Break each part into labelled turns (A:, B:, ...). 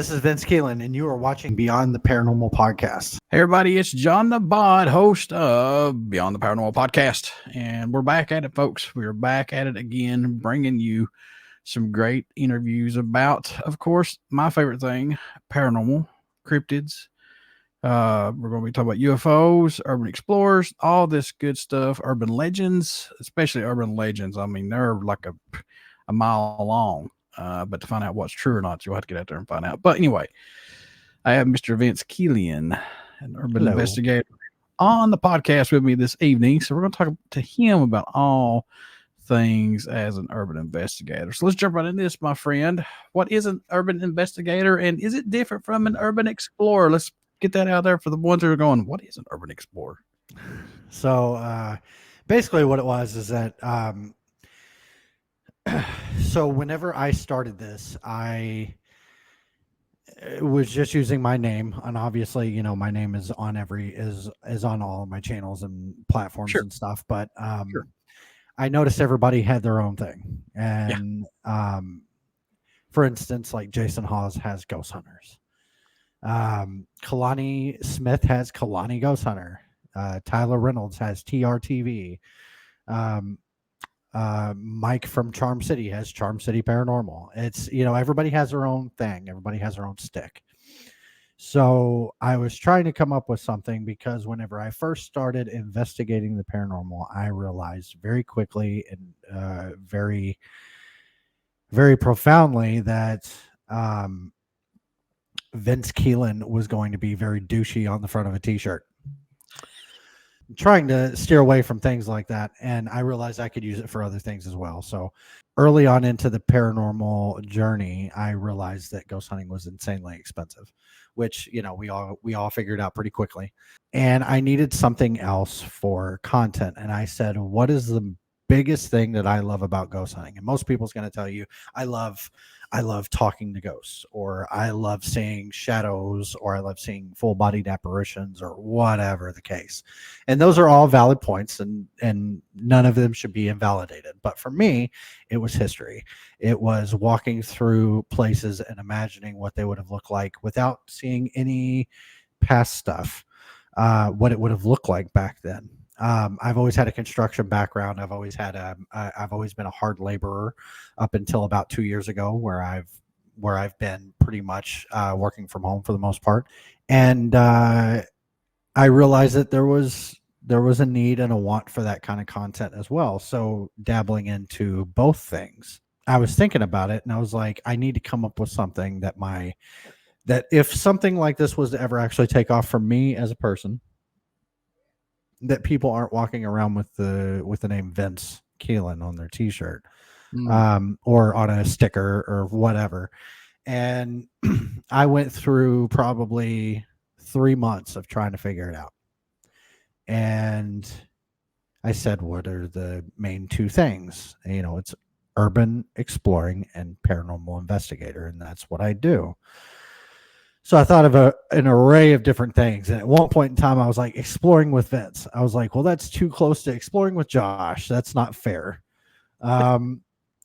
A: This is Vince Kelien, and you are watching Beyond the Paranormal Podcast.
B: Hey everybody, it's John the Bod, host of Beyond the Paranormal Podcast, and we're back at it, folks. We're back at it again, bringing you some great interviews about, of course, my favorite thing, paranormal, cryptids. We're going to be talking about UFOs, urban explorers, all this good stuff, urban legends, especially urban legends. I mean, they're like a mile long, but to find out what's true or not, you'll have to get out there and find out. But anyway, I have Mr. Vince Kelien, an urban investigator, on the podcast with me this evening. So we're going to talk to him about all things as an urban investigator. So let's jump right into this, my friend. What is an urban investigator, and is it different from an urban explorer? Let's get that out there for the ones who are going, what is an urban explorer?
A: So basically what it was is that so whenever I started this, I was just using my name, and obviously, you know, my name is on is on all of my channels and platforms and stuff. But I noticed everybody had their own thing, and for instance, like Jason Hawes has Ghost Hunters. Kalani Smith has Kalani Ghost Hunter. Tyler Reynolds has TRTV. Mike from Charm City has Charm City Paranormal. It's, you know, everybody has their own thing. Everybody has their own stick. So I was trying to come up with something because whenever I first started investigating the paranormal, I realized very quickly and very, very profoundly that Vince Kelien was going to be very douchey on the front of a t-shirt. Trying to steer away from things like that, and I realized I could use it for other things as well. So early on into the paranormal journey, I realized that ghost hunting was insanely expensive, which, you know, we all figured out pretty quickly. And I needed something else for content, and I said, what is the biggest thing that I love about ghost hunting? And most people's going to tell you, I love talking to ghosts, or I love seeing shadows, or I love seeing full-bodied apparitions, or whatever the case. And those are all valid points, and none of them should be invalidated. But for me, it was history. It was walking through places and imagining what they would have looked like without seeing any past stuff, what it would have looked like back then. I've always had a construction background. I've always been a hard laborer up until about 2 years ago, where I've been pretty much working from home for the most part. And I realized that there was a need and a want for that kind of content as well. So dabbling into both things, I was thinking about it, and I was like, I need to come up with something that if something like this was to ever actually take off for me as a person, that people aren't walking around with the name Vince Kelien on their t-shirt, or on a sticker or whatever. And I went through probably 3 months of trying to figure it out. And I said, what are the main two things? And, you know, it's urban exploring and paranormal investigator. And that's what I do. So I thought of an array of different things. And at one point in time, I was like, exploring with Vince. I was like, well, that's too close to exploring with Josh. That's not fair. And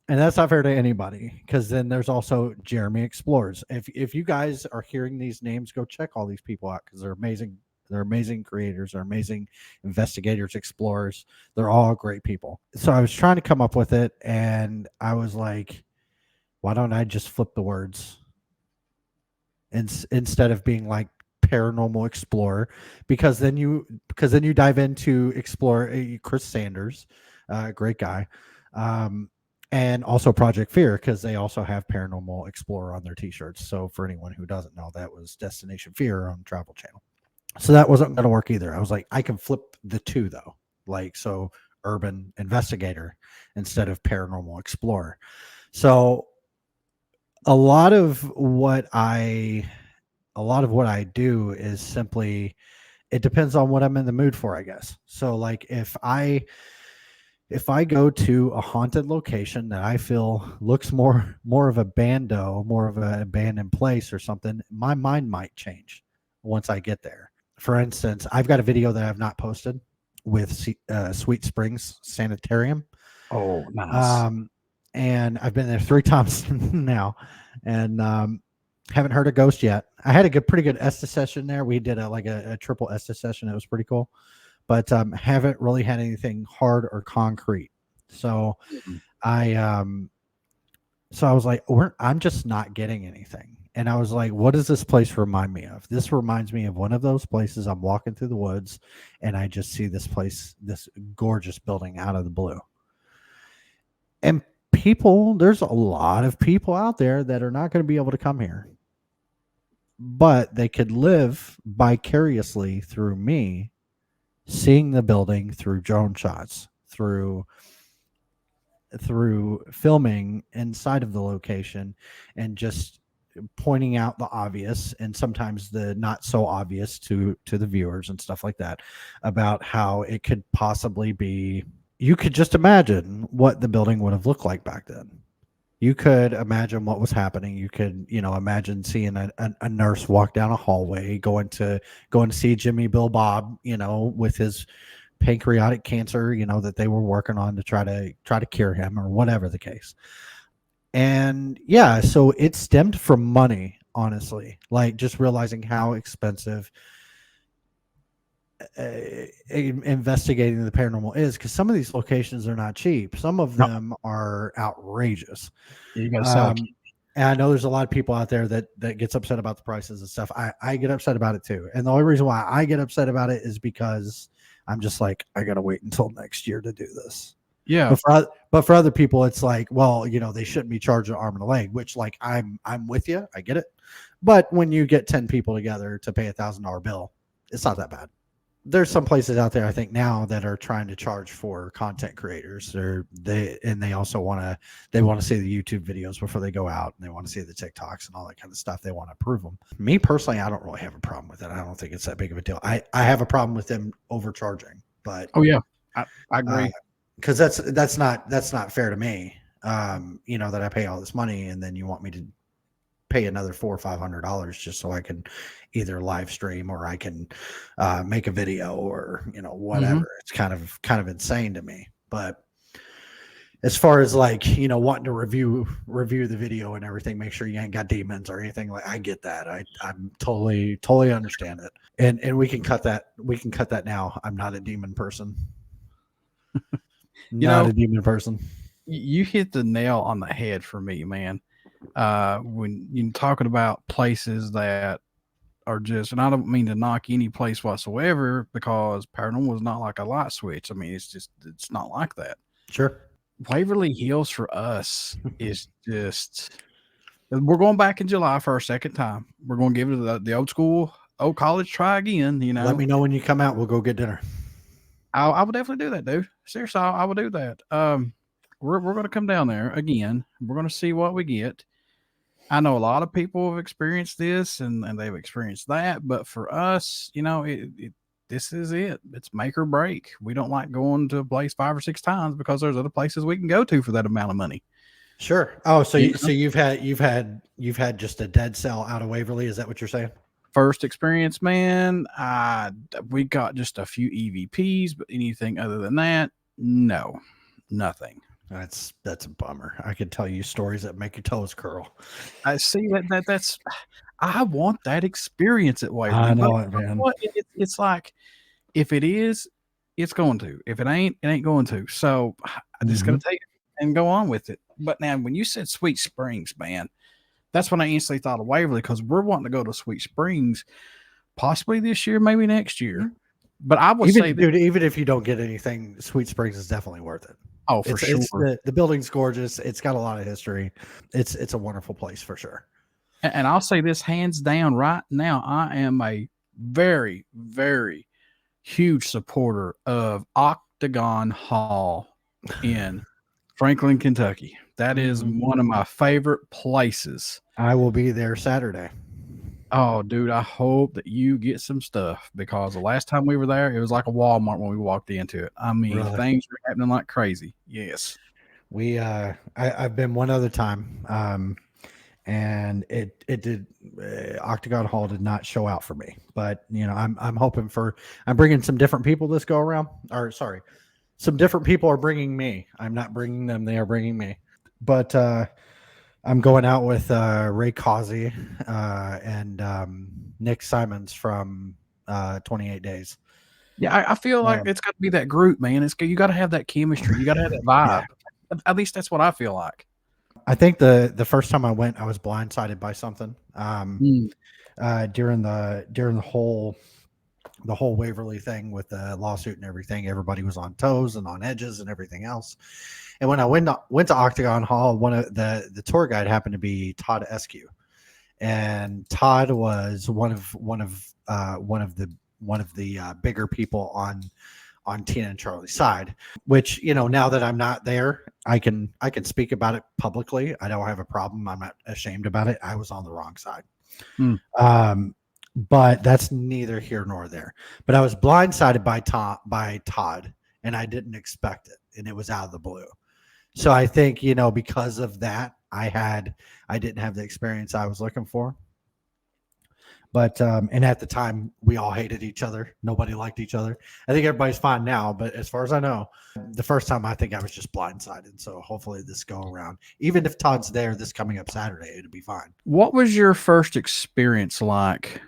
A: that's not fair to anybody, because then there's also Jeremy Explores. If you guys are hearing these names, go check all these people out, because they're amazing. They're amazing creators. They're amazing investigators, explorers. They're all great people. So I was trying to come up with it, and I was like, why don't I just flip the words? Instead of being like paranormal explorer, because then you dive into explore Chris Sanders, great guy, and also Project Fear, because they also have Paranormal Explorer on their t-shirts. So for anyone who doesn't know, that was Destination Fear on Travel Channel. So that wasn't going to work either. I was like, I can flip the two though, like, so urban investigator instead of paranormal explorer. So a lot of what I do is simply, it depends on what I'm in the mood for, I guess. So like if I go to a haunted location that I feel looks more of a bando, more of an abandoned place or something, my mind might change once I get there. For instance, I've got a video that I've not posted with Sweet Springs Sanitarium.
B: Oh, nice.
A: And I've been there 3 times now. And Haven't heard a ghost yet. I had a pretty good Estes session there. We did a triple Estes session. It was pretty cool, but haven't really had anything hard or concrete. So
B: Mhm.
A: I so I was like, I'm just not getting anything. And I was like, what does this place remind me of? This reminds me of one of those places I'm walking through the woods and I just see this place, this gorgeous building out of the blue. And there's a lot of people out there that are not going to be able to come here, but they could live vicariously through me, seeing the building through drone shots, through filming inside of the location, and just pointing out the obvious and sometimes the not so obvious to the viewers and stuff like that, about how it could possibly be. You could just imagine what the building would have looked like back then. You could imagine what was happening. You could, imagine seeing a nurse walk down a hallway, going to see Jimmy Bill Bob, with his pancreatic cancer, that they were working on to try to cure him, or whatever the case. And yeah, so it stemmed from money, honestly, like just realizing how expensive investigating the paranormal is, because some of these locations are not cheap. Some of
B: No,
A: them are outrageous.
B: you got to sell a kid.
A: And I know there's a lot of people out there that gets upset about the prices and stuff. I get upset about it too. And the only reason why I get upset about it is because I'm just like, I got to wait until next year to do this.
B: Yeah.
A: But for other people, it's like, well, they shouldn't be charged an arm and a leg, which, like, I'm with you. I get it. But when you get 10 people together to pay $1,000 bill, it's not that bad. There's some places out there, I think, now that are trying to charge for content creators. They also want to see the YouTube videos before they go out, and they want to see the TikToks and all that kind of stuff. They want to approve them. Me personally, I don't really have a problem with it. I don't think it's that big of a deal. I have a problem with them overcharging, but
B: Oh yeah, I agree.
A: Because that's not fair to me. That I pay all this money and then you want me to pay another $400 or $500 just so I can either live stream, or I can make a video, or whatever.
B: Mm-hmm.
A: It's kind of insane to me. But as far as, like, wanting to review the video and everything, make sure you ain't got demons or anything, like, I get that. I'm totally understand it. And we can cut that now. I'm not a demon person. Not a demon person.
B: You hit the nail on the head for me, man. When you're talking about places that are just, and I don't mean to knock any place whatsoever, because paranormal is not like a light switch. I mean, it's not like that.
A: Sure.
B: Waverly Hills for us is just, we're going back in July for our second time. We're going to give it the old college try again.
A: Let me know when you come out. We'll go get dinner.
B: I would definitely do that, dude. Seriously, I would do that. We're going to come down there again. We're going to see what we get. I know a lot of people have experienced this and they've experienced that, but for us, this is it. It's make or break. We don't like going to a place 5 or 6 times because there's other places we can go to for that amount of money.
A: Sure. Oh, so you've had just a dead cell out of Waverly. Is that what you're saying?
B: First experience, man. We got just a few EVPs, but anything other than that, no, nothing.
A: That's a bummer. I could tell you stories that make your toes curl.
B: I see that's. I want that experience at Waverly.
A: I know it, man.
B: It's like, if it is, it's going to. If it ain't, it ain't going to. So I'm just gonna take it and go on with it. But now, when you said Sweet Springs, man, that's when I instantly thought of Waverly, because we're wanting to go to Sweet Springs possibly this year, maybe next year. But I would say,
A: dude, even if you don't get anything, Sweet Springs is definitely worth it.
B: Oh, for sure.
A: The building's gorgeous. It's got a lot of history. It's a wonderful place for sure.
B: And I'll say this hands down right now, I am a very, very huge supporter of Octagon Hall in Franklin, Kentucky. That is one of my favorite places.
A: I will be there Saturday.
B: Oh, dude, I hope that you get some stuff, because the last time we were there, it was like a Walmart when we walked into it. I mean, really? Things were happening like crazy. Yes.
A: I've been one other time, and it did, Octagon Hall did not show out for me, but I'm hoping I'm bringing some different people this go around, or sorry, some different people are bringing me. I'm not bringing them. They are bringing me. But I'm going out with Ray Causey and Nick Simons from 28 Days.
B: Yeah, I feel like it's got to be that group, man. You got to have that chemistry. You got to have that vibe. Yeah. At least that's what I feel like.
A: I think the first time I went, I was blindsided by something. During the whole Waverly thing with the lawsuit and everything, everybody was on toes and on edges and everything else. And when I went to Octagon Hall, one of the tour guide happened to be Todd Eskew, and Todd was one of the bigger people on Tina and Charlie's side. Which, now that I'm not there, I can speak about it publicly. I don't have a problem. I'm not ashamed about it. I was on the wrong side. But that's neither here nor there. But I was blindsided by Todd, and I didn't expect it, and it was out of the blue. So I think, because of that, I didn't have the experience I was looking for. But and at the time, we all hated each other. Nobody liked each other. I think everybody's fine now, but as far as I know, the first time I think I was just blindsided. So hopefully this go around, even if Todd's there this coming up Saturday, it'll be fine.
B: What was your first experience like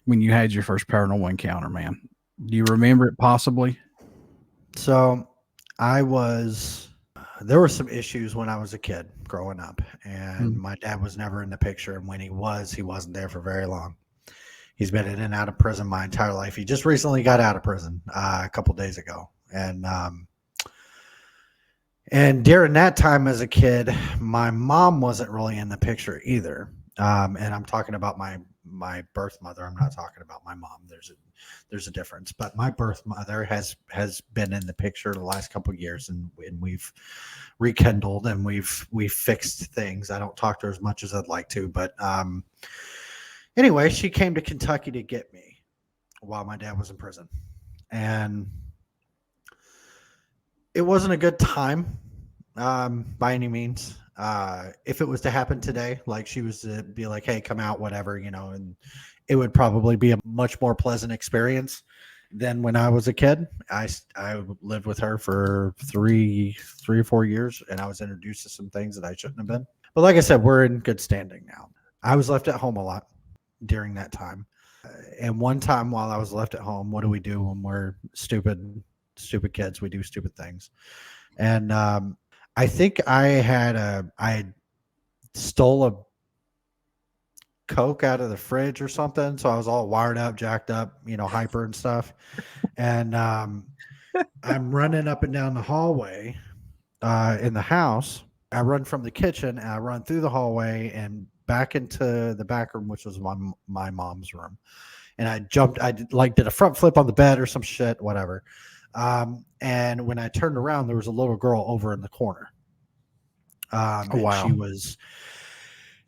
B: when you had your first paranormal encounter, man? Do you remember it possibly?
A: So there were some issues when I was a kid growing up, and my dad was never in the picture. And when he wasn't there for very long. He's been in and out of prison my entire life. He just recently got out of prison a couple days ago. And during that time as a kid, my mom wasn't really in the picture either. And I'm talking about my birth mother. I'm not talking about my mom. There's a difference. But my birth mother has been in the picture the last couple of years, and we've rekindled and we've fixed things. I don't talk to her as much as I'd like to, but anyway, she came to Kentucky to get me while my dad was in prison. And it wasn't a good time by any means. If it was to happen today, like she was to be like, hey, come out, whatever, and it would probably be a much more pleasant experience than when I was a kid. I lived with her for three or 4 years, and I was introduced to some things that I shouldn't have been. But like I said, we're in good standing now. I was left at home a lot during that time. And one time while I was left at home, what do we do when we're stupid kids? We do stupid things. And I think I stole a Coke out of the fridge or something. So I was all wired up, jacked up, hyper and stuff. And I'm running up and down the hallway in the house. I run from the kitchen and I run through the hallway and back into the back room, which was my mom's room. And I did a front flip on the bed or some shit, whatever. And when I turned around, there was a little girl over in the corner. Oh, wow.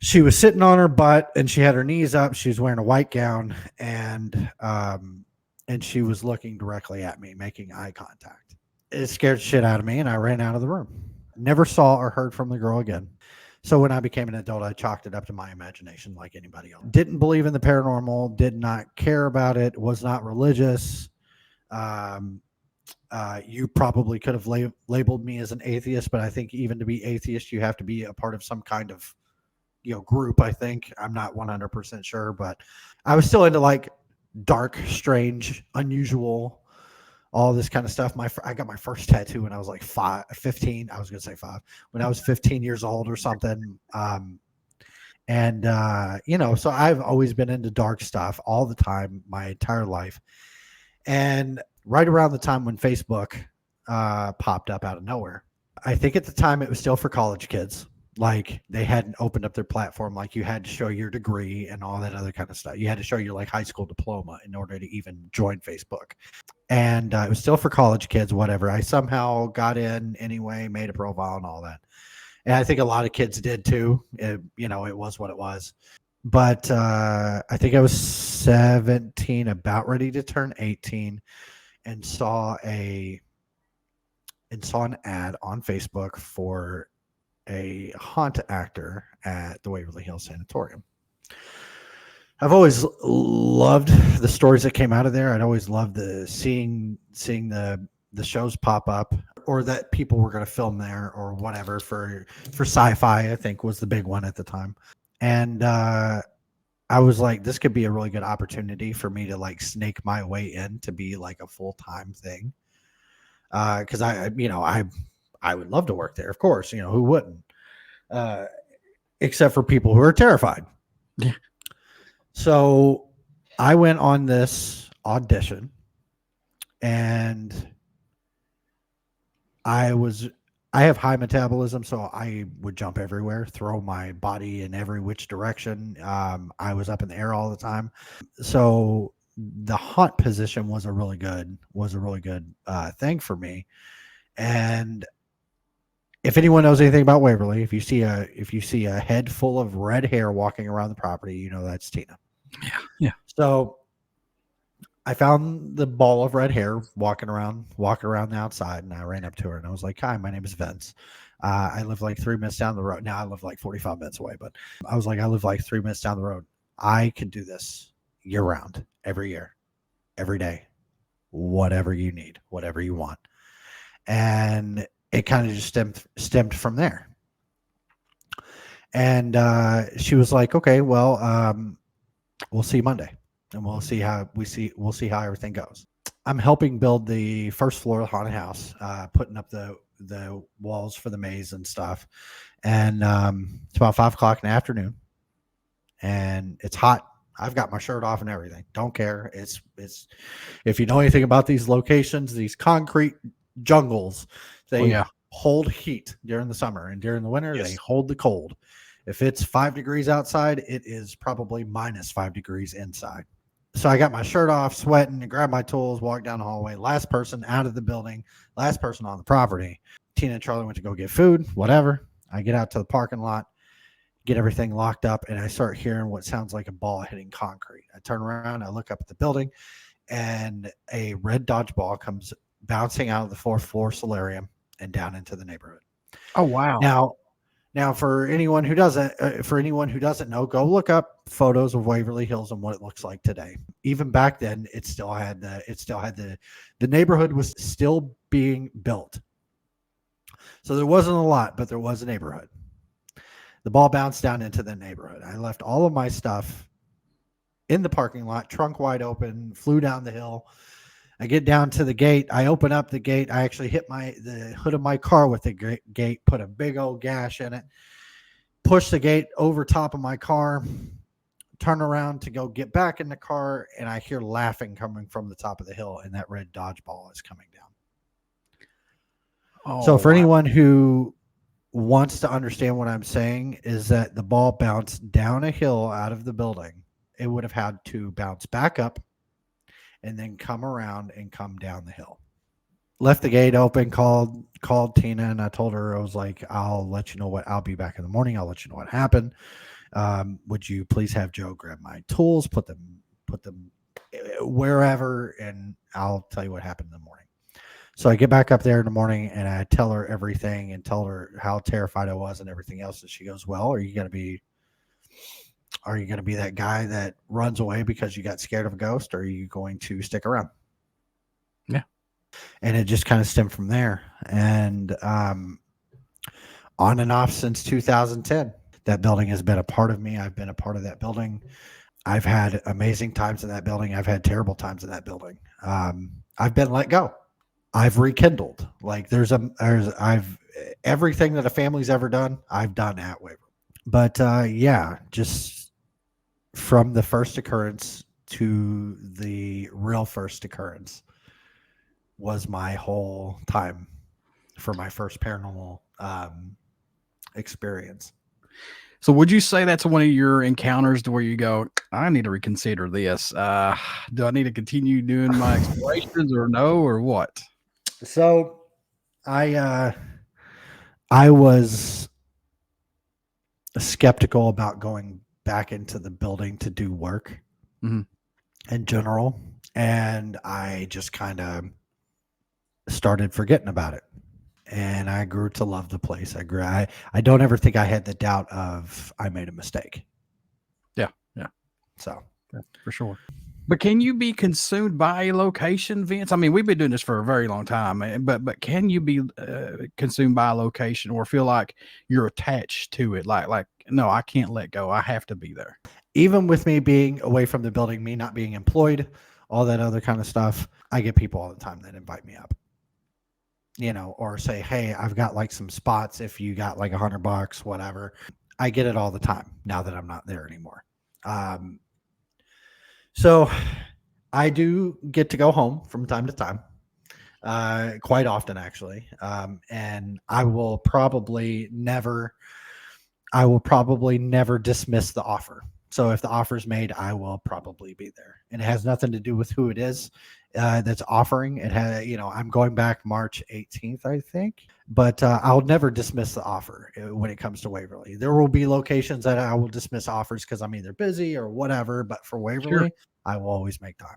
A: She was sitting on her butt and she had her knees up. She was wearing a white gown and she was looking directly at me, making eye contact. It scared the shit out of me and I ran out of the room. Never saw or heard from the girl again. So when I became an adult, I chalked it up to my imagination like anybody else. Didn't believe in the paranormal, did not care about it, was not religious. You probably could have labeled me as an atheist, but I think even to be atheist, you have to be a part of some kind of group, I think. I'm not 100% sure, but I was still into like dark, strange, unusual, all this kind of stuff. I got my first tattoo when I was like 15. I was going to say 5 when I was 15 years old or something. So I've always been into dark stuff all the time, my entire life. And right around the time when Facebook popped up out of nowhere, I think at the time it was still for college kids. Like they hadn't opened up their platform. Like you had to show your degree and all that other kind of stuff. You had to show your like high school diploma in order to even join Facebook. And it was still for college kids, whatever. I somehow got in anyway, made a profile and all that. And I think a lot of kids did too. It was what it was. But I think I was 17, about ready to turn 18, and saw an ad on Facebook for a haunt actor at the Waverly Hills Sanatorium. I've always loved the stories that came out of there. I'd always loved seeing the shows pop up. or that people were going to film there or whatever for sci-fi, I think was the big one at the time. And I was like, this could be a really good opportunity for me to like snake my way in to be like a full-time thing. Cause I would love to work there. Of course, who wouldn't, except for people who are terrified.
B: Yeah.
A: So I went on this audition and I have high metabolism, so I would jump everywhere, throw my body in every which direction. I was up in the air all the time. So the haunt position was a really good thing for me. And if anyone knows anything about Waverly, if you see a head full of red hair walking around the property, that's Tina.
B: Yeah.
A: So I found the ball of red hair walking around the outside, and I ran up to her and I was like, "Hi, my name is Vince. I live like 3 minutes down the road. Now I live like 45 minutes away, but I was like, I live like 3 minutes down the road. I can do this year round, every year, every day, whatever you need, whatever you want." And it kind of just stemmed from there. And she was like, "Okay, well, we'll see you Monday, and we'll see how everything goes." I'm helping build the first floor of the haunted house, putting up the walls for the maze and stuff. And it's about 5:00 in the afternoon, and it's hot. I've got my shirt off and everything. Don't care. It's if you know anything about these locations, these concrete jungles, they hold heat during the summer, and during the winter they hold the cold. If it's 5 degrees outside, it is probably -5 degrees inside. So I got my shirt off, sweating, and grabbed my tools, walked down the hallway. Last person out of the building, last person on the property. Tina and Charlie went to go get food, whatever. I get out to the parking lot, get everything locked up, and I start hearing what sounds like a ball hitting concrete. I turn around, I look up at the building, and a red dodgeball comes bouncing out of the 4th floor solarium and down into the neighborhood.
B: Oh, wow.
A: Now, for anyone who doesn't know, go look up photos of Waverly Hills and what it looks like today. Even back then, the neighborhood was still being built. So there wasn't a lot, but there was a neighborhood. The ball bounced down into the neighborhood. I left all of my stuff in the parking lot, trunk wide open, flew down the hill. I get down to the gate. I open up the gate. I actually hit the hood of my car with the gate, put a big old gash in it, push the gate over top of my car, turn around to go get back in the car, and I hear laughing coming from the top of the hill, and that red dodgeball is coming down. So for anyone who wants to understand what I'm saying, is that the ball bounced down a hill out of the building. It would have had to bounce back up and then come around and come down the hill. Left the gate open, called Tina, and I told her, I was like, I'll let you know I'll be back in the morning. I'll let you know what happened. Would you please have Joe grab my tools, put them wherever, and I'll tell you what happened in the morning. So I get back up there in the morning and I tell her everything and tell her how terrified I was and everything else. And she goes, "Well, are you going to be that guy that runs away because you got scared of a ghost, or are you going to stick around?"
B: Yeah.
A: And it just kind of stemmed from there. And on and off since 2010, that building has been a part of me. I've been a part of that building. I've had amazing times in that building. I've had terrible times in that building. I've been let go. I've rekindled. Like I've everything that a family's ever done, I've done at Waverly. But just from the first occurrence to the real first occurrence was my whole time for my first paranormal experience.
B: So would you say that's one of your encounters to where you go, I need to reconsider this? Do I need to continue doing my explorations or no, or what?
A: So I was skeptical about going back into the building to do work in general. And I just kind of started forgetting about it. And I grew to love the place. I don't ever think I had the doubt of I made a mistake.
B: Yeah. Yeah.
A: So
B: yeah, for sure. But can you be consumed by a location, Vince? I mean, we've been doing this for a very long time, but can you be consumed by a location or feel like you're attached to it? Like no, I can't let go. I have to be there.
A: Even with me being away from the building, me not being employed, all that other kind of stuff, I get people all the time that invite me up, or say, hey, I've got like some spots if you got like $100, whatever. I get it all the time now that I'm not there anymore. So I do get to go home from time to time, quite often actually. And I will probably never dismiss the offer. So if the offer is made, I will probably be there. And it has nothing to do with who it is that's offering. It has, I'm going back March 18th, I think. But I'll never dismiss the offer when it comes to Waverly. There will be locations that I will dismiss offers because I'm either busy or whatever. But for Waverly, I will always make time.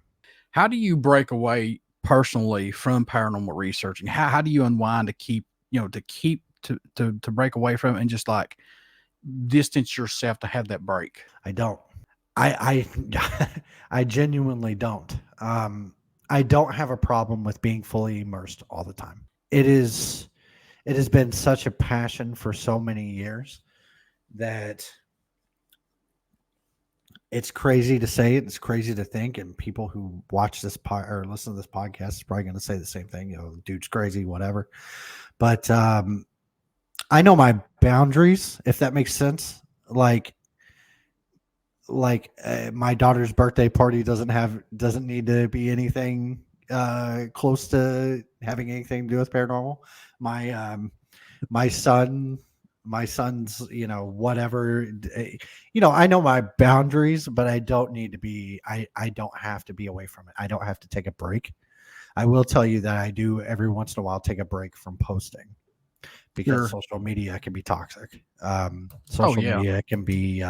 B: How do you break away personally from paranormal researching? How do you unwind to keep to break away from it and just like distance yourself to have that break?
A: I don't. I I genuinely don't. I don't have a problem with being fully immersed all the time. It has been such a passion for so many years that it's crazy to say it. It's crazy to think. And people who watch this or listen to this podcast is probably going to say the same thing. Dude's crazy, whatever. But I know my boundaries, if that makes sense. Like my daughter's birthday party doesn't need to be anything close to having anything to do with paranormal. My son's whatever, I know my boundaries, but I don't need to be, I don't have to be away from it. I don't have to take a break. I will tell you that I do every once in a while take a break from posting because social media can be toxic. Social media can be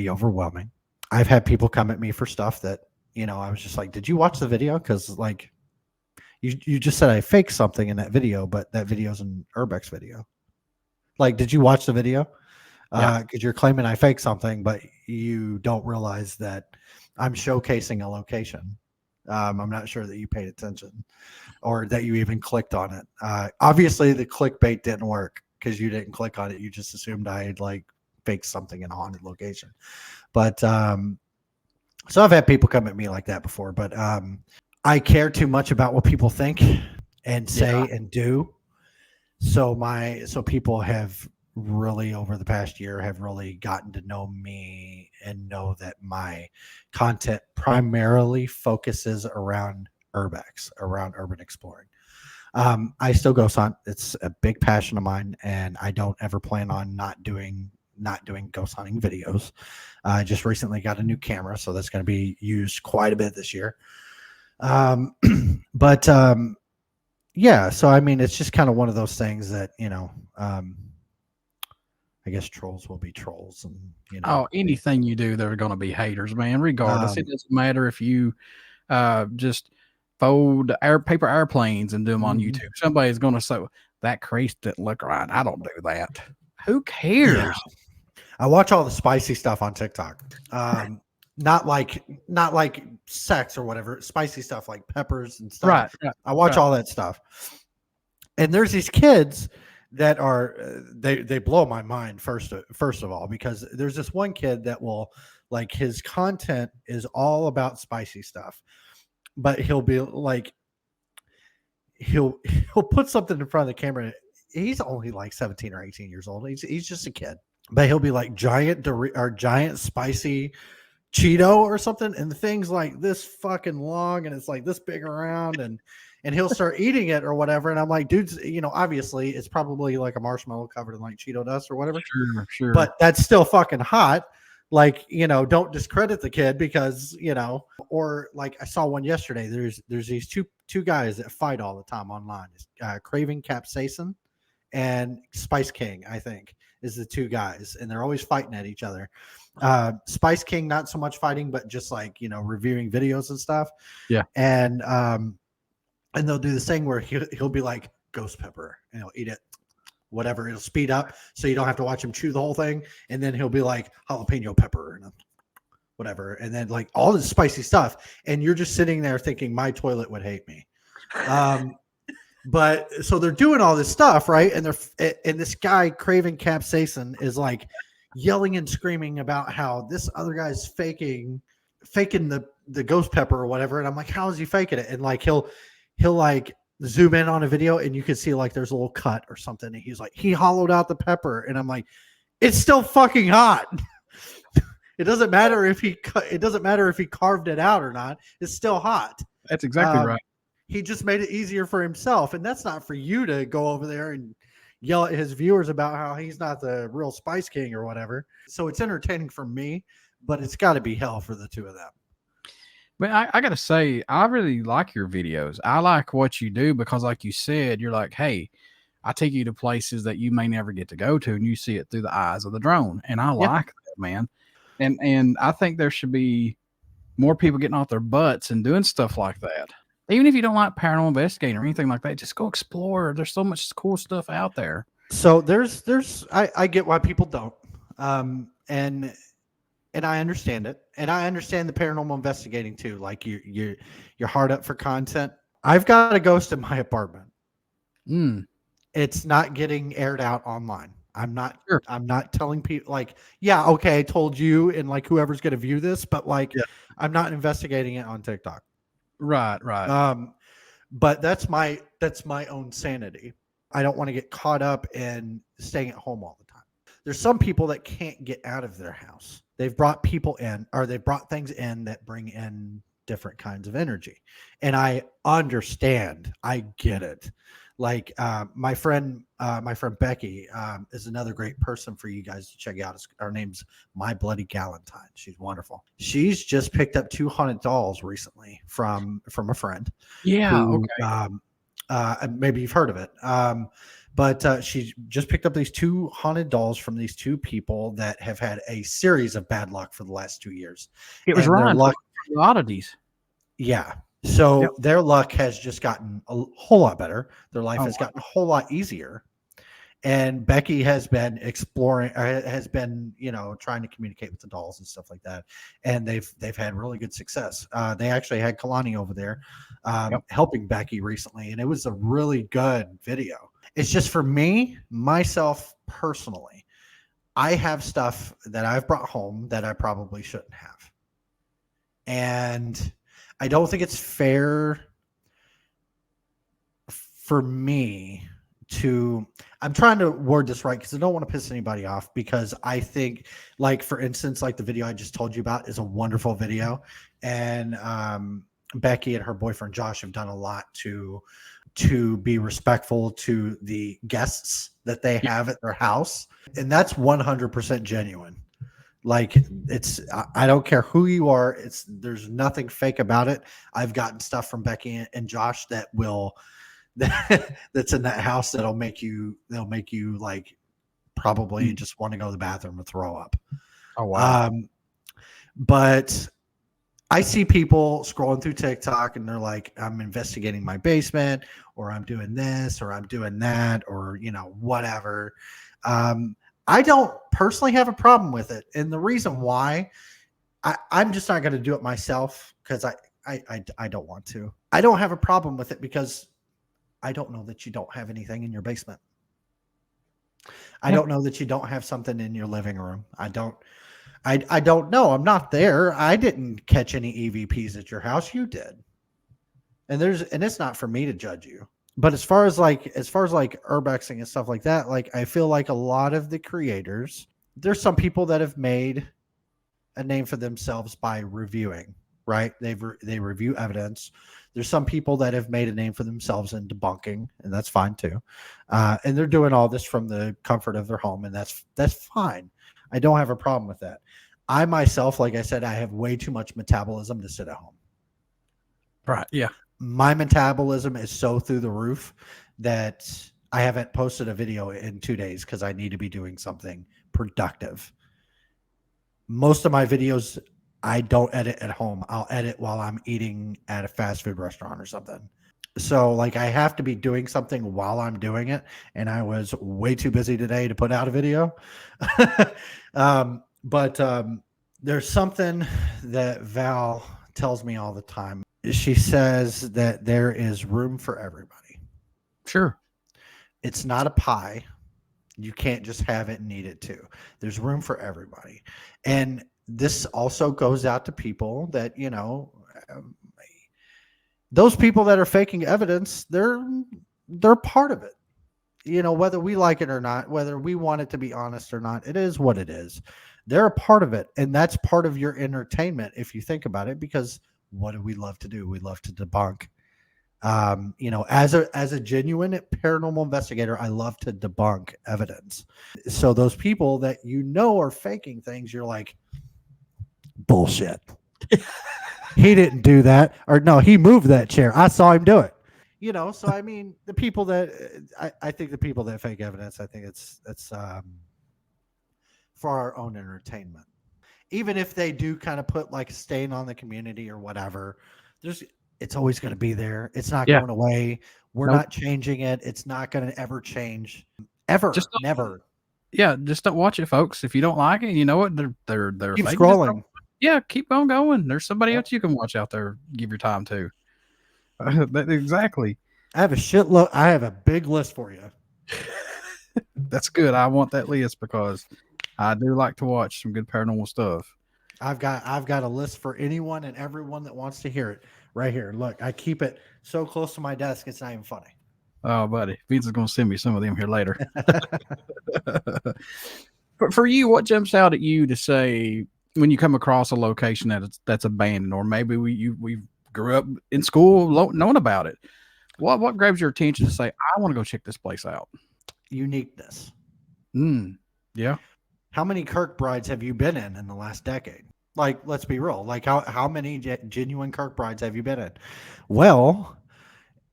A: overwhelming. I've had people come at me for stuff that, I was just like, did you watch the video? Cause like you just said I faked something in that video, but that video's an Urbex video. Like, did you watch the video? Because you're claiming I faked something, but you don't realize that I'm showcasing a location. I'm not sure that you paid attention or that you even clicked on it. Obviously, the clickbait didn't work because you didn't click on it. You just assumed I had like faked something in a haunted location. But so I've had people come at me like that before. But I care too much about what people think and say and do. So people have really over the past year have really gotten to know me and know that my content primarily focuses around Urbex, around urban exploring. I still ghost hunt. It's a big passion of mine, and I don't ever plan on not doing ghost hunting videos. I just recently got a new camera, so that's going to be used quite a bit this year. Yeah, so I mean, it's just kind of one of those things that I guess trolls will be trolls, and
B: anything you do, there are going to be haters, man. Regardless, it doesn't matter if you just fold paper airplanes and do them on YouTube. Somebody's going to say that crease didn't look right. I don't do that. Who cares?
A: Yeah. I watch all the spicy stuff on TikTok. Not like sex or whatever, spicy stuff like peppers and stuff.
B: Right.
A: I watch all that stuff. And there's these kids that are they blow my mind first of all, because there's this one kid that will, like, his content is all about spicy stuff, but he'll be like he'll put something in front of the camera. He's only like 17 or 18 years old. He's just a kid, but he'll be like giant spicy Cheeto or something, and the thing's like this fucking long and it's like this big around, and he'll start eating it or whatever, and I'm like, dudes, obviously it's probably like a marshmallow covered in like Cheeto dust or whatever.
B: Sure.
A: But that's still fucking hot. Like, don't discredit the kid because, or like I saw one yesterday. There's these two guys that fight all the time online. Craving Capsaicin and Spice King, I think, is the two guys, and they're always fighting at each other. Spice King, not so much fighting, but just like, reviewing videos and stuff.
B: Yeah.
A: And they'll do this thing where he'll be like ghost pepper and he'll eat it, whatever. It'll speed up so you don't have to watch him chew the whole thing. And then he'll be like jalapeno pepper. whatever, and then like all this spicy stuff, and you're just sitting there thinking my toilet would hate me. But so they're doing all this stuff, right? And this guy craving capsaicin is like yelling and screaming about how this other guy's faking the ghost pepper or whatever. And I'm like, how is he faking it? And like he'll like zoom in on a video and you can see like there's a little cut or something. And he's like, he hollowed out the pepper, and I'm like, it's still fucking hot. It doesn't matter if he carved it out or not. It's still hot.
B: That's exactly right.
A: He just made it easier for himself, and that's not for you to go over there and yell at his viewers about how he's not the real Spice King or whatever. So it's entertaining for me, but it's got to be hell for the two of them.
B: But I got to say, I really like your videos. I like what you do because, like you said, you're like, hey, I take you to places that you may never get to go to, and you see it through the eyes of the drone. And I like that, man. And I think there should be more people getting off their butts and doing stuff like that. Even if you don't like Paranormal Investigator or anything like that, just go explore. There's so much cool stuff out there.
A: So I get why people don't. And I understand it. And I understand the paranormal investigating too. Like you're hard up for content. I've got a ghost in my apartment. It's not getting aired out online. I'm not telling people like, yeah, okay, I told you and like whoever's going to view this, but like, I'm not investigating it on TikTok.
B: Right.
A: But that's my own sanity. I don't want to get caught up in staying at home all the time. There's some people that can't get out of their house. They've brought people in, or they've brought things in that bring in different kinds of energy. And I understand. I get it. Like my friend Becky is another great person for you guys to check out. Her name's My Bloody Galentine. She's wonderful. She's just picked up 2 haunted dolls recently from a friend.
B: Yeah.
A: Who,
B: okay.
A: Maybe you've heard of it. But she just picked up these 2 haunted dolls from these 2 people that have had a series of bad luck for the last 2 years.
B: It was Ryan from the Oddities.
A: Yeah. So their luck has just gotten a whole lot better. Their life has gotten a whole lot easier. And Becky has been exploring, trying to communicate with the dolls and stuff like that. And they've had really good success. They actually had Kelien over there helping Becky recently. And it was a really good video. It's just for me, myself personally, I have stuff that I've brought home that I probably shouldn't have. And I don't think it's fair for me I'm trying to word this right because I don't want to piss anybody off, because I think, like, for instance, like the video I just told you about is a wonderful video. And Becky and her boyfriend Josh have done a lot to be respectful to the guests that they have at their house. And that's 100% genuine. Like, I don't care who you are. There's nothing fake about it. I've gotten stuff from Becky and Josh that's in that house they'll make you like probably just want to go to the bathroom and throw up.
B: Oh, wow.
A: But I see people scrolling through TikTok and they're like, I'm investigating my basement, or I'm doing this, or I'm doing that, or, whatever. I don't personally have a problem with it. And the reason why, I'm just not going to do it myself because I don't want to. I don't have a problem with it because I don't know that you don't have anything in your basement. I don't know that you don't have something in your living room. I don't know. I'm not there. I didn't catch any EVPs at your house. You did. And it's not for me to judge you. But as far as like urbexing and stuff like that, like, I feel like a lot of the creators, there's some people that have made a name for themselves by reviewing, right? They review evidence. There's some people that have made a name for themselves in debunking, and that's fine too. And they're doing all this from the comfort of their home, and that's fine. I don't have a problem with that. I myself, like I said, I have way too much metabolism to sit at home.
B: Right. Yeah.
A: My metabolism is so through the roof that I haven't posted a video in 2 days because I need to be doing something productive. Most of my videos, I don't edit at home. I'll edit while I'm eating at a fast food restaurant or something. So, like, I have to be doing something while I'm doing it. And I was way too busy today to put out a video. There's something that Val tells me all the time. She says that there is room for everybody.
B: Sure.
A: It's not a pie. You can't just have it and eat it too. There's room for everybody. And this also goes out to people that, um, those people that are faking evidence, they're part of it. Whether we like it or not, whether we want it to be honest or not, it is what it is. They're a part of it, and that's part of your entertainment if you think about it, because what do we love to do? We love to debunk. As a genuine paranormal investigator, I love to debunk evidence. So those people that are faking things, you're like, bullshit. He didn't do that, or no, he moved that chair. I saw him do it. So I mean, the people that I think the people that fake evidence, I think it's for our own entertainment. Even if they do kind of put like a stain on the community or whatever, it's always going to be there. It's not
B: Yeah.
A: going away. We're
B: Nope.
A: not changing it. It's not going to ever change. Ever.
B: Just don't-
A: Never.
B: Yeah, just don't watch it, folks. If you don't like it, you know what? They're
A: Keep
B: faking it.
A: scrolling.
B: Yeah, keep on going. There's somebody
A: Yep.
B: else you can watch out there. Give your time to. Exactly.
A: I have a shitload. I have a big list for you.
B: That's good. I want that list because I do like to watch some good paranormal stuff.
A: I've got a list for anyone and everyone that wants to hear it right here. Look, I keep it so close to my desk, it's not even funny.
B: Oh, buddy, Vince is going to send me some of them here later. For you, what jumps out at you to say when you come across a location that's abandoned, or maybe we grew up in school knowing about it? What grabs your attention to say, I want to go check this place out?
A: Uniqueness.
B: Yeah.
A: How many Kirkbrides have you been in the last decade? Like, let's be real. Like, how many genuine Kirkbrides have you been in? Well,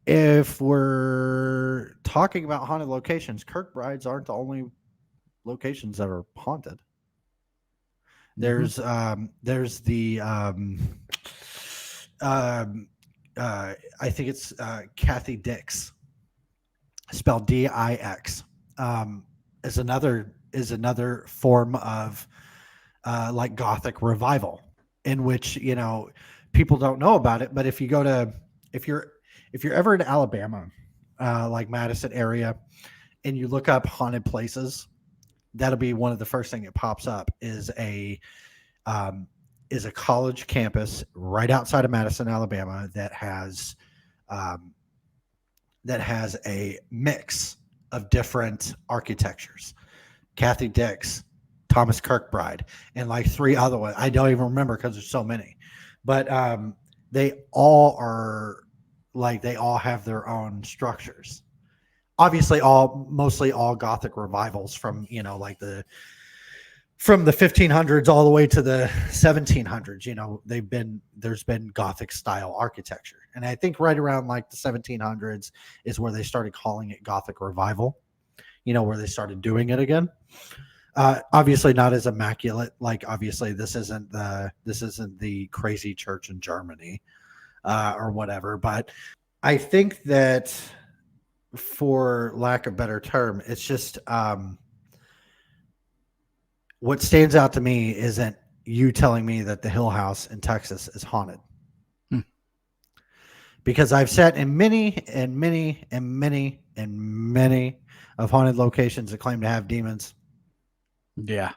A: if we're talking about haunted locations, Kirkbrides aren't the only locations that are haunted. There's the I think it's Kathy Dix, spelled Dix, is another form of like Gothic revival, in which people don't know about it. But if you're ever in Alabama, like Madison area, and you look up haunted places, that'll be one of the first thing that pops up is a college campus right outside of Madison, Alabama, that has a mix of different architectures. Kathy Dix, Thomas Kirkbride, and like three other ones. I don't even remember because there's so many. But they all have their own structures. Obviously, mostly all Gothic revivals from from the 1500s all the way to the 1700s. There's been Gothic style architecture, and I think right around like the 1700s is where they started calling it Gothic revival. Where they started doing it again. Obviously not as immaculate. Like, obviously this isn't the crazy church in Germany or whatever. But I think that, for lack of better term, it's just what stands out to me isn't you telling me that the Hill House in Texas is haunted. Because I've sat in many and many and many and many of haunted locations that claim to have demons.
B: Yeah.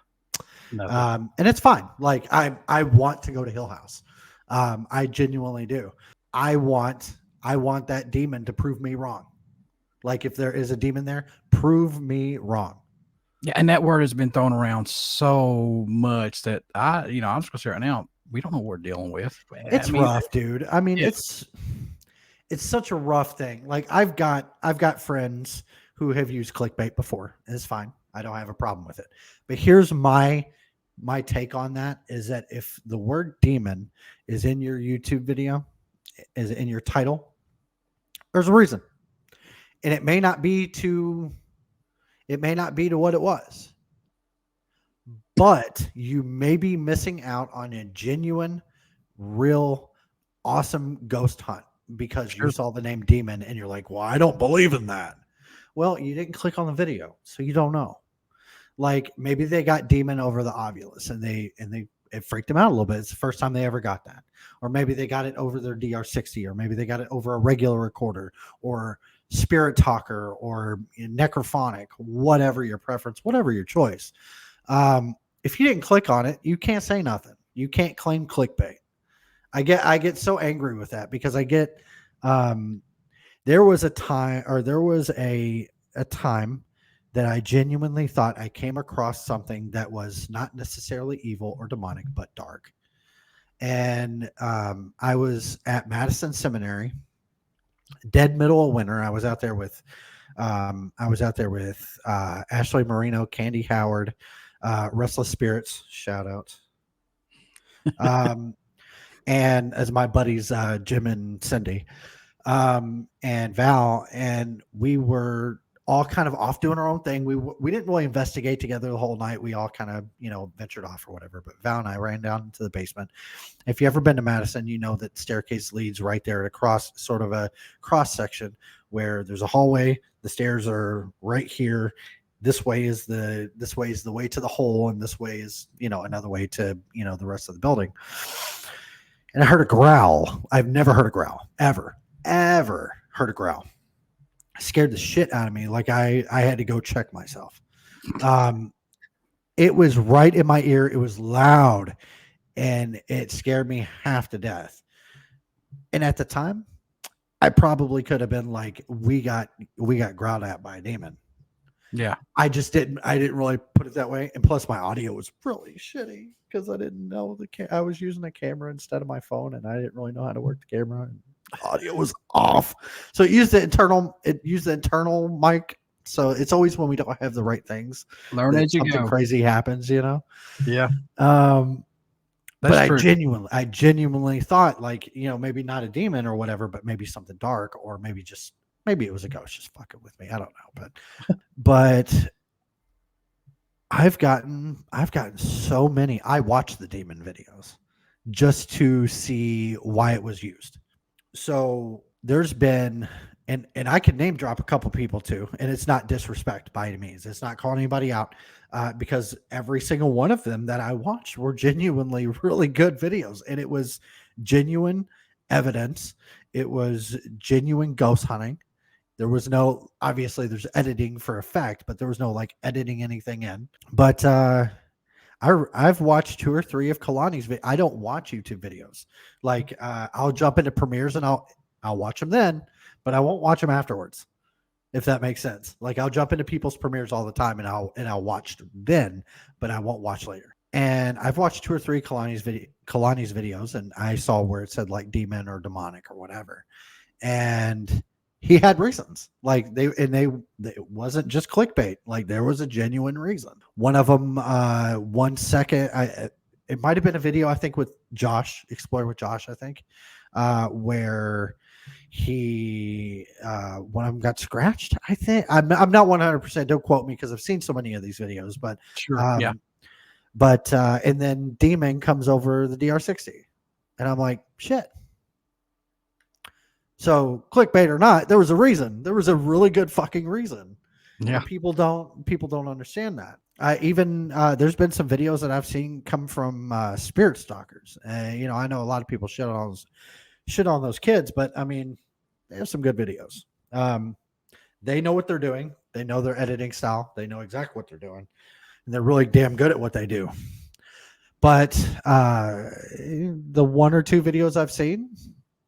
A: And it's fine. Like, I want to go to Hill House. I genuinely do. I want that demon to prove me wrong. Like, if there is a demon there, prove me wrong.
B: Yeah, and that word has been thrown around so much that I'm just gonna say right now, we don't know what we're dealing with.
A: It's rough, dude. I mean, it's such a rough thing. Like, I've got friends who have used clickbait before. It's fine. I don't have a problem with it. But here's my take on that, is that if the word demon is in your YouTube video, is in your title, there's a reason. And it may not be to what it was. But you may be missing out on a genuine, real, awesome ghost hunt because you saw the name demon and you're like, well, I don't believe in that. Well, you didn't click on the video, so you don't know. Like, maybe they got demon over the Ovilus and they it freaked them out a little bit. It's the first time they ever got that. Or maybe they got it over their DR60, or maybe they got it over a regular recorder, or Spirit Talker, or Necrophonic, whatever your preference, whatever your choice. If you didn't click on it, you can't say nothing. You can't claim clickbait. I get so angry with that because I get there was a time that I genuinely thought I came across something that was not necessarily evil or demonic, but dark. And I was at Madison Seminary, dead middle of winter. I was out there with Ashley Marino, Candy Howard, Restless Spirits, shout out. And as my buddies, Jim and Cindy, and Val, and we were all kind of off doing our own thing. We didn't really investigate together the whole night. We all kind of, ventured off or whatever, but Val and I ran down into the basement. If you ever been to Madison, you know that staircase leads right there across sort of a cross section where there's a hallway. The stairs are right here. This way is the way to the hole, and this way is, another way to, the rest of the building. And I heard a growl. I've never heard a growl, ever heard a growl. It scared the shit out of me. Like I had to go check myself. It was right in my ear. It was loud, and it scared me half to death. And at the time, I probably could have been like, we got growled at by a demon.
B: Yeah.
A: I didn't really put it that way. And plus my audio was really shitty because I didn't know I was using a camera instead of my phone, and I didn't really know how to work the camera. And audio was off. So it used the internal mic. So it's always when we don't have the right things.
B: Learn as you
A: something
B: go.
A: Crazy happens, Yeah. But I genuinely thought, like, maybe not a demon or whatever, but maybe something dark, or maybe it was a ghost just fucking with me. I don't know, but I've gotten so many. I watched the demon videos just to see why it was used. So there's been, and I can name drop a couple people too, and it's not disrespect by any means. It's not calling anybody out, because every single one of them that I watched were genuinely really good videos, and it was genuine evidence. It was genuine ghost hunting. There was no, obviously there's editing for effect, but there was no like editing anything in. But I've watched 2 or 3 of Kalani's. I don't watch YouTube videos. Like I'll jump into premieres and I'll watch them then, but I won't watch them afterwards, if that makes sense. Like I'll jump into people's premieres all the time and I'll watch them then, but I won't watch later. And I've watched 2 or 3 Kalani's videos, and I saw where it said like demon or demonic or whatever, and he had reasons. Like it wasn't just clickbait. Like there was a genuine reason. One of them, 1 second, it might have been a video, I think, with Josh, Explore with Josh, I think, where one of them got scratched. I think I'm not 100%. Don't quote me because I've seen so many of these videos, but
B: sure, yeah.
A: But and then Demon comes over the DR60, and I'm like, shit. So clickbait or not, there was a reason. There was a really good fucking reason.
B: Yeah.
A: People don't understand that. Even there's been some videos that I've seen come from spirit stalkers. I know a lot of people shit on those kids, but I mean, there's some good videos. They know what they're doing. They know their editing style. They know exactly what they're doing, and they're really damn good at what they do. But the 1 or 2 videos I've seen,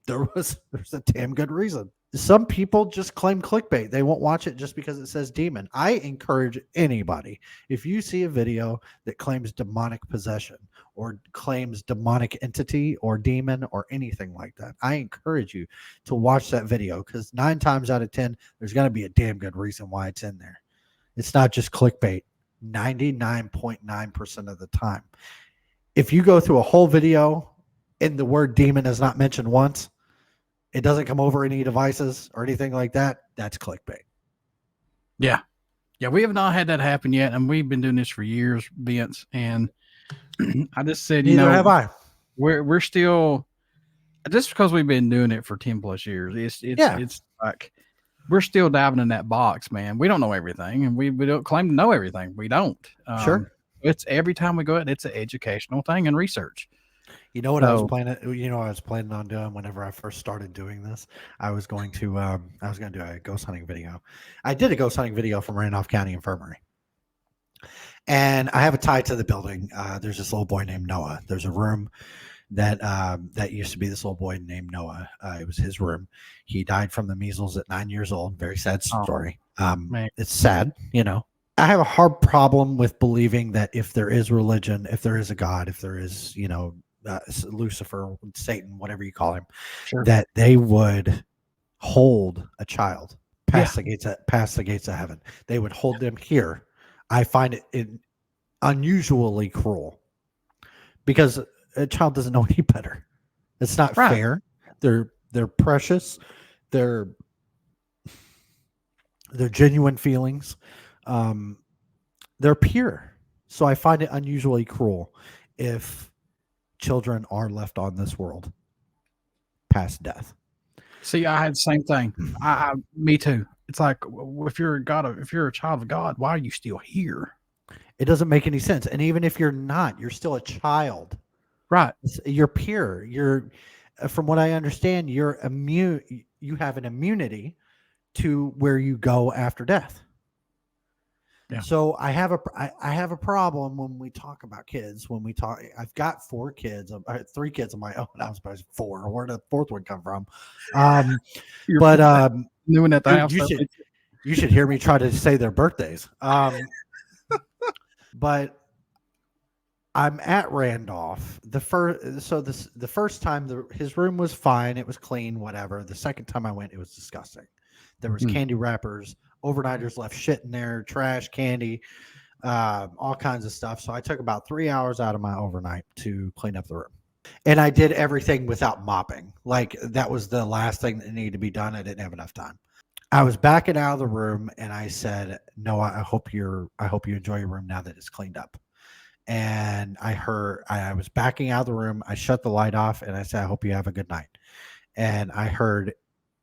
A: there's a damn good reason. Some people just claim clickbait. They won't watch it just because it says demon. I encourage anybody, if you see a video that claims demonic possession or claims demonic entity or demon or anything like that, I encourage you to watch that video, because 9 times out of 10, there's going to be a damn good reason why it's in there. It's not just clickbait 99.9% of the time. If you go through a whole video and the word demon is not mentioned once, it doesn't come over any devices or anything like that, that's clickbait.
B: Yeah. Yeah, we have not had that happen yet, and we've been doing this for years, Vince. And I just said,
A: Neither have I.
B: We're still, just because we've been doing it for 10 plus years, it's like we're still diving in that box, man. We don't know everything, and we don't claim to know everything. We don't.
A: Sure.
B: It's every time we go out, it's an educational thing and research.
A: You know what I was
B: So,
A: planning? You know what I was planning on doing whenever I first started doing this. I was going to do a ghost hunting video. I did a ghost hunting video from Randolph County Infirmary, and I have a tie to the building. There's this little boy named Noah. There's a room that used to be this little boy named Noah. It was his room. He died from the measles at 9 years old. Very sad story.
B: man.
A: It's sad, you know. I have a hard problem with believing that if there is religion, if there is a God, if there is, you know, Lucifer, Satan, whatever you call him,
B: Sure.
A: that they would hold a child past
B: Yeah.
A: the gates of heaven. They would hold them here. I find it unusually cruel because a child doesn't know any better. It's not
B: Right.
A: fair. They're precious. They're genuine feelings. They're pure. So I find it unusually cruel if children are left on this world past death.
B: See, I had the same thing. Me too. It's like, if you're a child of God, why are you still here?
A: It doesn't make any sense. And even if you're not, you're still a child.
B: Right.
A: You're pure. You're, from what I understand, you're immune. You have an immunity to where you go after death.
B: Yeah.
A: So I have a problem when we talk about kids. I've got 4 kids, 3 kids of my own. I was supposed 4. Where did the 4th one come from?
B: Doing at the house.
A: You should hear me try to say their birthdays. But I'm at Randolph. The first time his room was fine. It was clean, whatever. The second time I went, it was disgusting. There was candy wrappers. Overnighters left shit in there, trash, candy, all kinds of stuff. So I took about 3 hours out of my overnight to clean up the room. And I did everything without mopping. Like, that was the last thing that needed to be done. I didn't have enough time. I was backing out of the room and I said, "Noah, I hope you enjoy your room now that it's cleaned up." And I was backing out of the room. I shut the light off and I said, "I hope you have a good night." And I heard,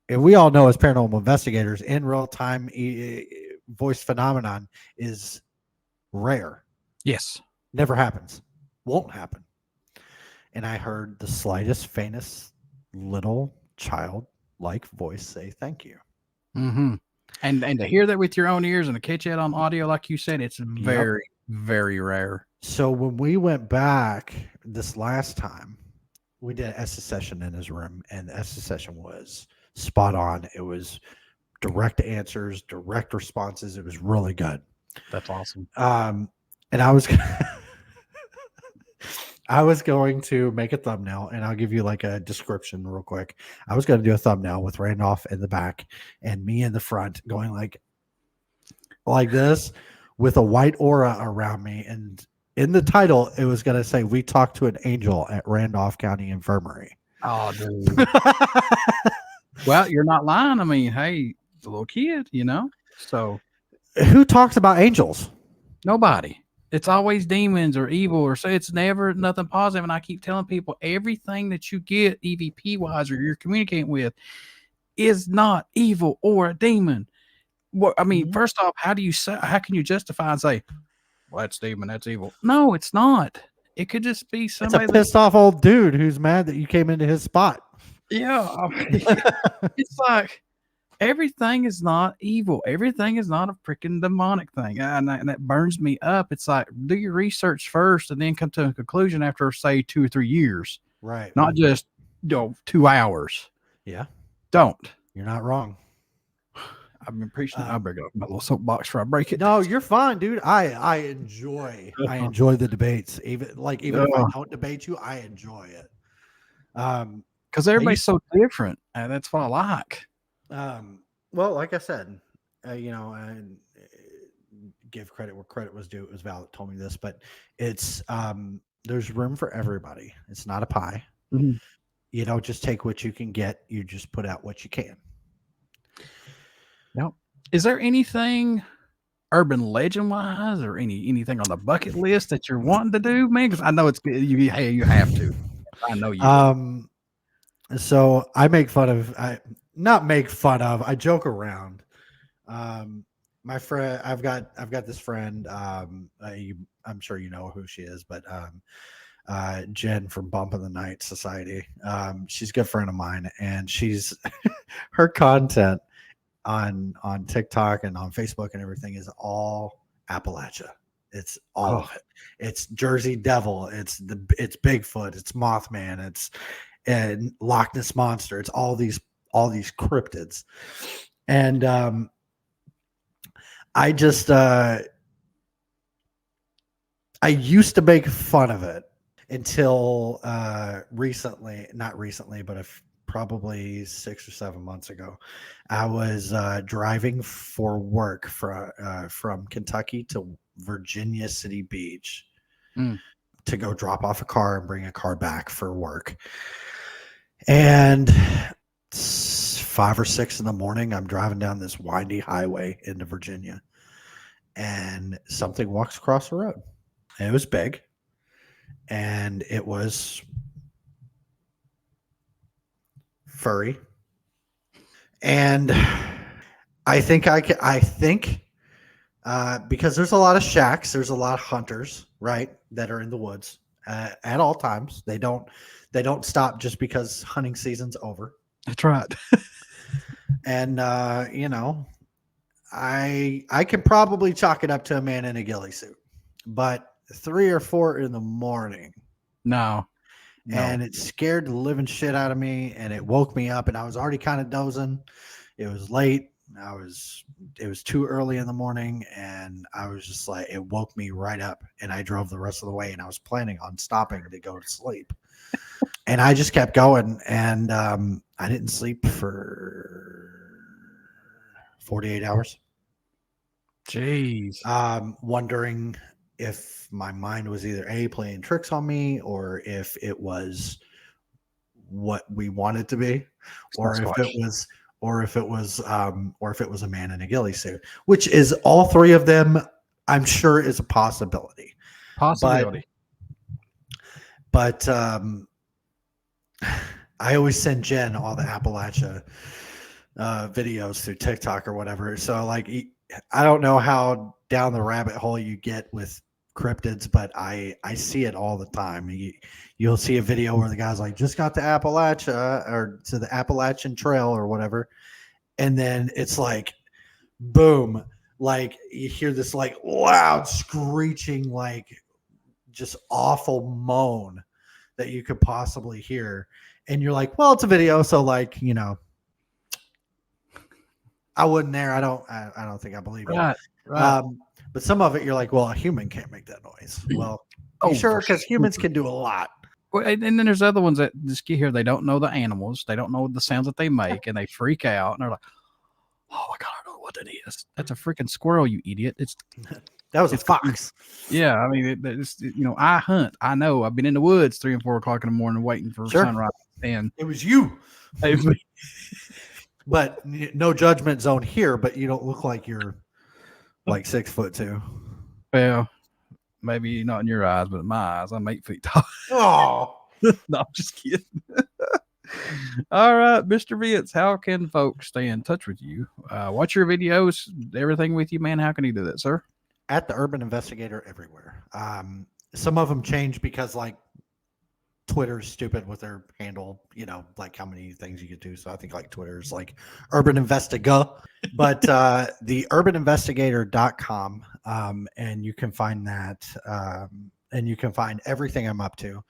A: and we all know as paranormal investigators, in real time voice phenomenon is rare.
B: Yes.
A: Never happens. Won't happen. And I heard the slightest, faintest little child-like voice say, "Thank you."
B: Mm-hmm. And to hear that with your own ears and to catch it on audio, like you said, it's very, very rare.
A: So when we went back this last time, we did an Estes session in his room, and the Estes session was spot on. It was direct answers, direct responses. It was really good.
B: That's awesome.
A: And I was going to make a thumbnail, and I'll give you like a description real quick. I was going to do a thumbnail with Randolph in the back and me in the front, going like this with a white aura around me. And in the title, it was going to say, "We talked to an angel at Randolph County Infirmary."
B: Oh, dude. Well, you're not lying. I mean, hey, it's a little kid, you know? So
A: who talks about angels?
B: Nobody. It's always demons or evil, or so it's never nothing positive. And I keep telling people, everything that you get EVP wise or you're communicating with is not evil or a demon. Well, I mean, first off, how can you justify and say, "Well, that's demon, that's evil"? No, it's not. It could just be somebody.
A: It's a pissed off old dude who's mad that you came into his spot.
B: Yeah. I mean, it's like, everything is not evil. Everything is not a freaking demonic thing. And that burns me up. It's like, do your research first and then come to a conclusion after, say, 2 or 3 years.
A: Right.
B: Not just 2 hours.
A: Yeah.
B: Don't.
A: You're not wrong.
B: I've been preaching. I'll break up my little soapbox before I break it.
A: No, you're fine, dude. I enjoy the debates. Even if I don't debate you, I enjoy it.
B: Because everybody's so different, and that's what I like.
A: Well, like I said, and give credit where credit was due. It was Val that told me this, but it's there's room for everybody. It's not a pie.
B: Mm-hmm.
A: You don't just take what you can get. You just put out what you can.
B: Yep. Is there anything urban legend wise or anything on the bucket list that you're wanting to do, man? Because I know it's good. You have to. I know you.
A: So I make fun of. I joke around. my friend, I've got this friend. I'm sure you know who she is, but Jen from Bump in the Night Society. She's a good friend of mine, and she's her content on TikTok and on Facebook and everything is all Appalachia. It's all of it. It's Jersey Devil. It's Bigfoot. It's Mothman. It's and Loch Ness Monster. It's all these cryptids, and I just I used to make fun of it until recently, not recently, but probably 6 or 7 months ago. I was driving for work from Kentucky to Virginia City Beach to go drop off a car and bring a car back for work. And it's 5 or 6 in the morning. I'm driving down this windy highway into Virginia, and something walks across the road. And it was big, and it was furry. And I think because there's a lot of shacks, there's a lot of hunters, right, that are in the woods at all times. They don't stop just because hunting season's over.
B: That's right.
A: And you know, I could probably chalk it up to a man in a ghillie suit, but 3 or 4 in the morning.
B: No.
A: And it scared the living shit out of me, and it woke me up, and I was already kind of dozing. It was late. It was too early in the morning, and I was just like, it woke me right up, and I drove the rest of the way, and I was planning on stopping to go to sleep. And I just kept going, and I didn't sleep for 48 hours.
B: Jeez.
A: Wondering if my mind was either playing tricks on me, or if it was what we wanted to be, or if it was a man in a ghillie suit, which is all 3 of them. I'm sure is a possibility. But I always send Jen all the Appalachia videos through TikTok or whatever. So like, I don't know how down the rabbit hole you get with cryptids, but I see it all the time. You'll see a video where the guy's like, just got to Appalachia or to the Appalachian Trail or whatever, and then it's like, boom, like you hear this like loud screeching, like just awful moan that you could possibly hear, and you're like, well, it's a video, so like, you know, I wasn't there. I don't think I believe it.
B: Right.
A: But some of it, you're like, well, a human can't make that noise. Well, sure, because humans can do a lot.
B: Well, and then there's other ones that just get here. They don't know the animals. They don't know the sounds that they make, and they freak out. And they're like, oh my God, I don't know what that is. That's a freaking squirrel, you idiot.
A: That was a fox.
B: Yeah, I mean, you know, I hunt. I know. I've been in the woods 3 and 4 o'clock in the morning waiting for sunrise. And
A: it was you. But no judgment zone here, but you don't look like you're like 6'2".
B: Well, maybe not in your eyes, but in my eyes, I'm 8 feet tall.
A: Oh,
B: no, I'm just kidding. All right, Mr. Vince, how can folks stay in touch with you? Watch your videos, everything with you, man. How can you do that, sir?
A: At the Urban Investigator everywhere. Some of them change because like Twitter's stupid with their handle, you know, like how many things you could do. So I think like Twitter's like Urban Investiga, but the urbaninvestigator.com, and you can find that, and you can find everything I'm up to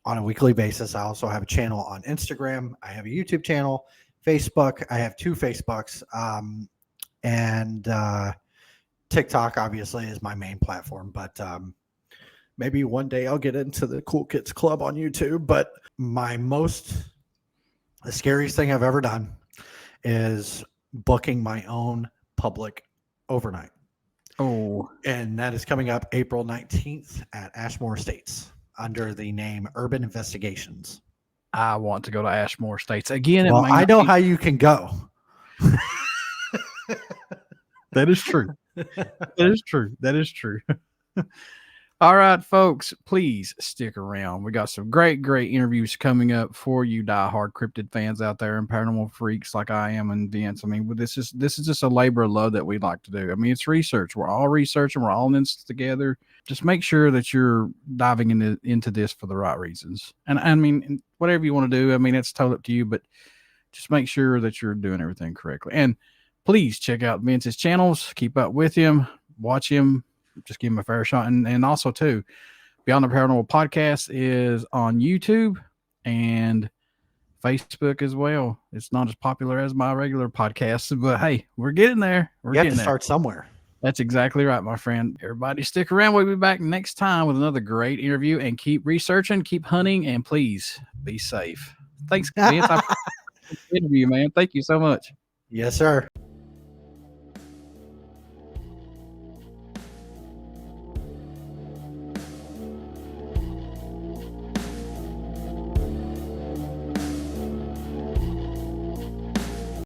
A: on a weekly basis. I also have a channel on Instagram. I have a YouTube channel, Facebook. I have 2 Facebooks, and TikTok obviously is my main platform, but maybe one day I'll get into the Cool Kids Club on YouTube. But the scariest thing I've ever done is booking my own public overnight.
B: Oh,
A: and that is coming up April 19th at Ashmore Estates under the name Urban Investigations.
B: I want to go to Ashmore Estates again.
A: Well, I know how you can go.
B: That is true. That is true. All right, folks, please stick around. We got some great interviews coming up for you diehard cryptid fans out there and paranormal freaks like I am and Vince. I mean, this is just a labor of love that we like to do. I mean, it's research. We're all researching. We're all in this together. Just make sure that you're diving into this for the right reasons. And I mean, whatever you want to do, I mean, it's totally up to you, but just make sure that you're doing everything correctly. And please check out Vince's channels. Keep up with him. Watch him. Just give him a fair shot. And also, too, Beyond the Paranormal podcast is on YouTube and Facebook as well. It's not as popular as my regular podcast, but hey, we're getting there.
A: You have to start somewhere.
B: That's exactly right, my friend. Everybody stick around. We'll be back next time with another great interview, and keep researching, keep hunting, and please be safe. Thanks, Vince. I appreciate the interview, man. Thank you so much.
A: Yes, sir.